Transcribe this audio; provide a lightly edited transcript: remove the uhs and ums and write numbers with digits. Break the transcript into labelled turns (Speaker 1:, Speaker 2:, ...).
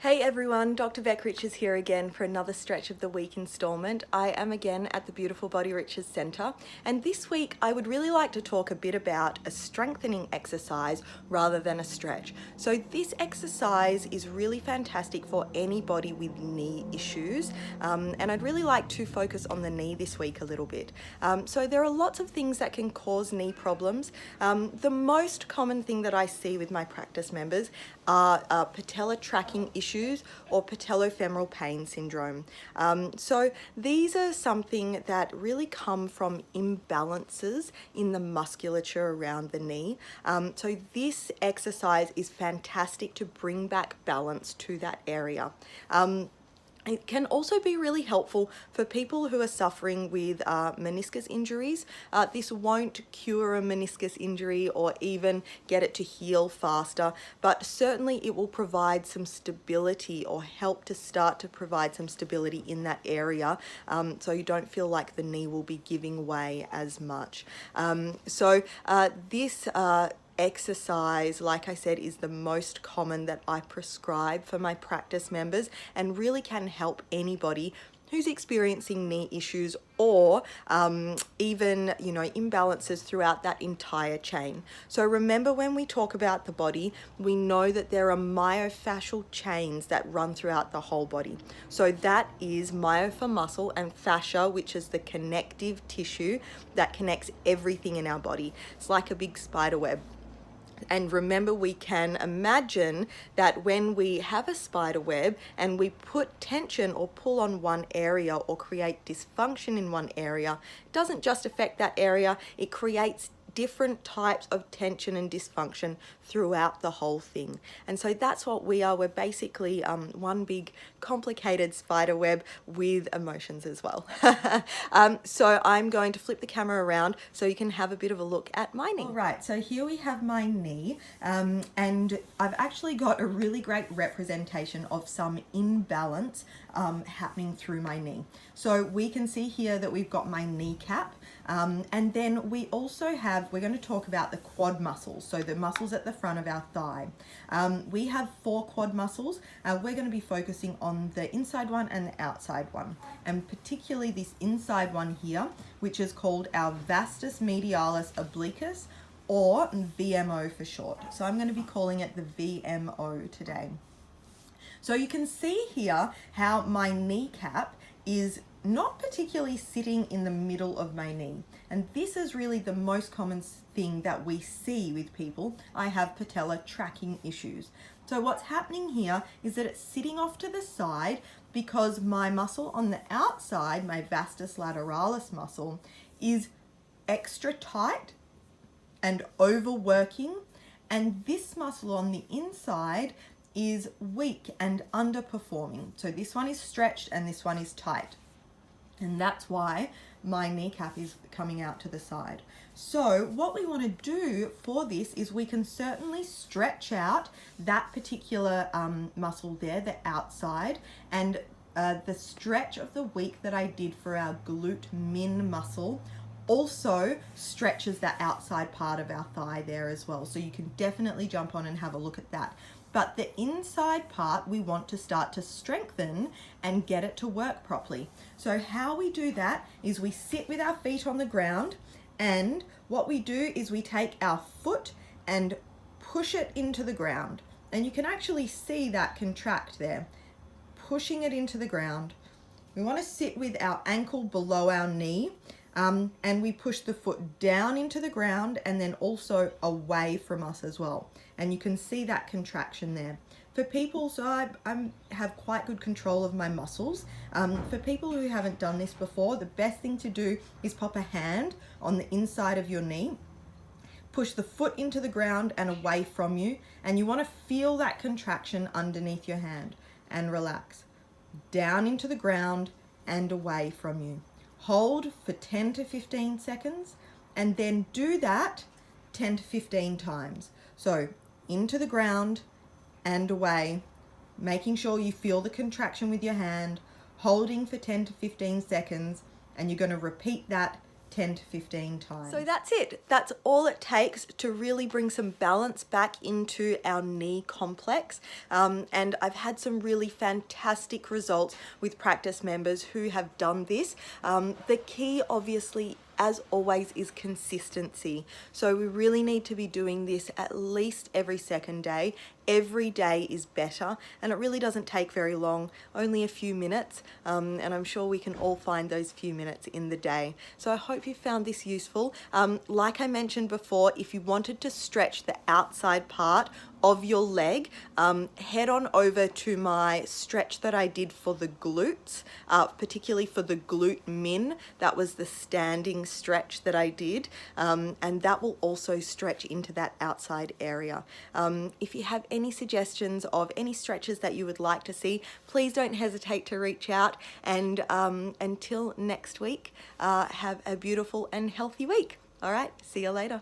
Speaker 1: Hey everyone, Dr. Beck Riches here again for another Stretch of the Week installment. I am again at the beautiful Body Riches Centre, and this week I would really like to talk a bit about a strengthening exercise rather than a stretch. So this exercise is really fantastic for anybody with knee issues, and I'd really like to focus on the knee this week a little bit. So there are lots of things that can cause knee problems. The most common thing that I see with my practice members are patella tracking issues or patellofemoral pain syndrome. So these are something that really come from imbalances in the musculature around the knee. So this exercise is fantastic to bring back balance to that area. It can also be really helpful for people who are suffering with meniscus injuries. This won't cure a meniscus injury or even get it to heal faster, but certainly it will provide some stability or help to start to provide some stability in that area, so you don't feel like the knee will be giving way as much. This exercise, like I said, is the most common that I prescribe for my practice members and really can help anybody who's experiencing knee issues or even, imbalances throughout that entire chain. So remember, when we talk about the body, we know that there are myofascial chains that run throughout the whole body. So that is myofascial muscle and fascia, which is the connective tissue that connects everything in our body. It's like a big spider web. And remember, we can imagine that when we have a spider web and we put tension or pull on one area or create dysfunction in one area, it doesn't just affect that area, it creates different types of tension and dysfunction throughout the whole thing. And so that's what we are. We're basically one big complicated spider web with emotions as well. So I'm going to flip the camera around so you can have a bit of a look at my knee. All right, so here we have my knee, and I've actually got a really great representation of some imbalance happening through my knee. So we can see here that we've got my kneecap, and then we also have, we're going to talk about the quad muscles, so the muscles at the front of our thigh. We have 4 quad muscles. We're going to be focusing on the inside one and the outside one, and particularly this inside one here, which is called our vastus medialis obliquus, or VMO for short. So I'm going to be calling it the VMO today. So you can see here how my kneecap is not particularly sitting in the middle of my knee. And this is really the most common thing that we see with people. I have patella tracking issues. So what's happening here is that it's sitting off to the side because my muscle on the outside, my vastus lateralis muscle, is extra tight and overworking. And this muscle on the inside is weak and underperforming. So this one is stretched and this one is tight. And that's why my kneecap is coming out to the side. So what we want to do for this is we can certainly stretch out that particular muscle there, the outside, and the stretch of the week that I did for our glute min muscle also stretches that outside part of our thigh there as well. So you can definitely jump on and have a look at that. But the inside part, we want to start to strengthen and get it to work properly. So how we do that is we sit with our feet on the ground, and what we do is we take our foot and push it into the ground. And you can actually see that contract there, pushing it into the ground. We want to sit with our ankle below our knee, and we push the foot down into the ground and then also away from us as well. And you can see that contraction there. For people, so I have quite good control of my muscles. For people who haven't done this before, the best thing to do is pop a hand on the inside of your knee, push the foot into the ground and away from you, and you want to feel that contraction underneath your hand and relax. Down into the ground and away from you. Hold for 10 to 15 seconds and then do that 10 to 15 times. So into the ground and away, making sure you feel the contraction with your hand, holding for 10 to 15 seconds, and you're going to repeat that 10 to 15 times. So that's it. That's all it takes to really bring some balance back into our knee complex. And I've had some really fantastic results with practice members who have done this. The key, obviously, as always, is consistency. So we really need to be doing this at least every second day. Every day is better, and it really doesn't take very long, only a few minutes, and I'm sure we can all find those few minutes in the day. So I hope you found this useful. Like I mentioned before, if you wanted to stretch the outside part of your leg, head on over to my stretch that I did for the glutes, particularly for the glute min. That was the standing stretch that I did, and that will also stretch into that outside area. If you have any suggestions of any stretches that you would like to see, please don't hesitate to reach out, and until next week, have a beautiful and healthy week. All right, see you later.